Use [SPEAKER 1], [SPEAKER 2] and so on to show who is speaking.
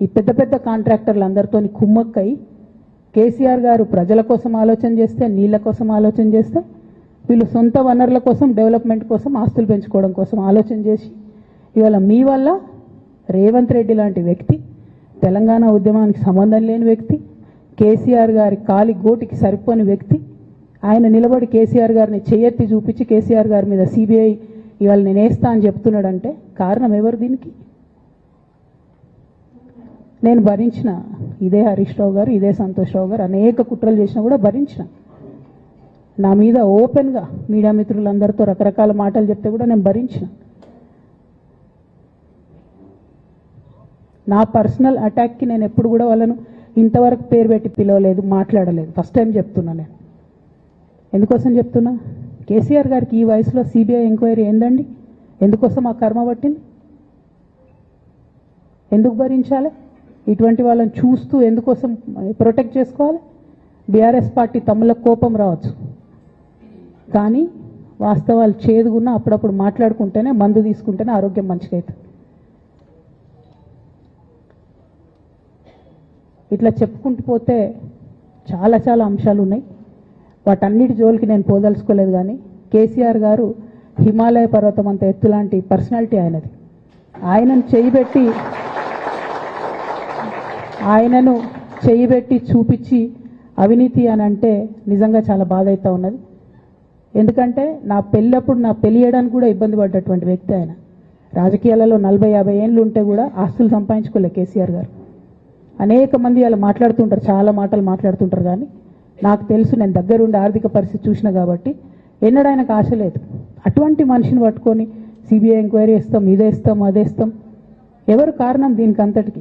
[SPEAKER 1] ఈ పెద్ద పెద్ద కాంట్రాక్టర్లు అందరితో కుమ్మక్కై కేసీఆర్ గారు ప్రజల కోసం ఆలోచన చేస్తే, నీళ్ళ కోసం ఆలోచన చేస్తే, వీళ్ళు సొంత వనరుల కోసం, డెవలప్మెంట్ కోసం, ఆస్తులు పెంచుకోవడం కోసం ఆలోచన చేసి ఇవాళ మీ వల్ల రేవంత్ రెడ్డి లాంటి వ్యక్తి, తెలంగాణ ఉద్యమానికి సంబంధం లేని వ్యక్తి, కేసీఆర్ గారి కాలి గోటికి సరిపోని వ్యక్తి, ఆయన నిలబడి కేసీఆర్ గారిని చేయెత్తి చూపించి కేసీఆర్ గారి మీద సిబిఐ ఇవాళ నేను వేస్తా అని చెప్తున్నాడంటే కారణం ఎవరు దీనికి? నేను భరించిన, ఇదే హరీష్ రావు గారు, ఇదే సంతోష్ రావు గారు అనేక కుట్రలు చేసినా కూడా భరించిన. నా మీద ఓపెన్గా మీడియా మిత్రులందరితో రకరకాల మాటలు చెప్తే కూడా నేను భరించిన. నా పర్సనల్ అటాక్కి నేను ఎప్పుడు కూడా వాళ్ళను ఇంతవరకు పేరు పెట్టి పిలవలేదు, మాట్లాడలేదు. ఫస్ట్ టైం చెప్తున్నా. నేను ఎందుకోసం చెప్తున్నా? కేసీఆర్ గారికి ఈ వయసులో సిబిఐ ఎంక్వైరీ ఏందండి? ఎందుకోసం ఆ కర్మ పట్టింది? ఎందుకు భరించాలి? ఇటువంటి వాళ్ళని చూస్తూ ఎందుకోసం ప్రొటెక్ట్ చేసుకోవాలి? బీఆర్ఎస్ పార్టీ తమ్ముల కోపం రావచ్చు, కానీ వాస్తవాలు చేదుగున్నా అప్పుడప్పుడు మాట్లాడుకుంటేనే, మందు తీసుకుంటేనే ఆరోగ్యం మంచిగా అవుతుంది. ఇట్లా చెప్పుకుంటూ పోతే చాలా చాలా అంశాలు ఉన్నాయి. వాటన్నిటి జోలికి నేను పోదలుచుకోలేదు. కానీ కేసీఆర్ గారు హిమాలయ పర్వతం అంత ఎత్తు లాంటి పర్సనాలిటీ ఆయనది. ఆయనను చేయబెట్టి చూపించి అవినీతి అని అంటే నిజంగా చాలా బాధ అవుతూ ఉన్నది. ఎందుకంటే నా పెళ్ళప్పుడు నా పెళ్లి చేయడానికి కూడా ఇబ్బంది పడ్డటువంటి వ్యక్తి ఆయన. రాజకీయాలలో 40-50 ఏళ్ళు ఉంటే కూడా ఆస్తులు సంపాదించుకోలే కేసీఆర్ గారు. అనేక మంది అలా మాట్లాడుతుంటారు, చాలా మాటలు మాట్లాడుతుంటారు. కానీ నాకు తెలుసు, నేను దగ్గరుండి ఆర్థిక పరిస్థితి చూసినా కాబట్టి ఎన్నడూ ఆయనకు ఆశ లేదు. అటువంటి మనిషిని పట్టుకొని సిబిఐ ఎంక్వైరీ ఇస్తాం, ఇదేస్తాం, అదేస్తాం. ఎవరు కారణం దీనికి అంతటికి?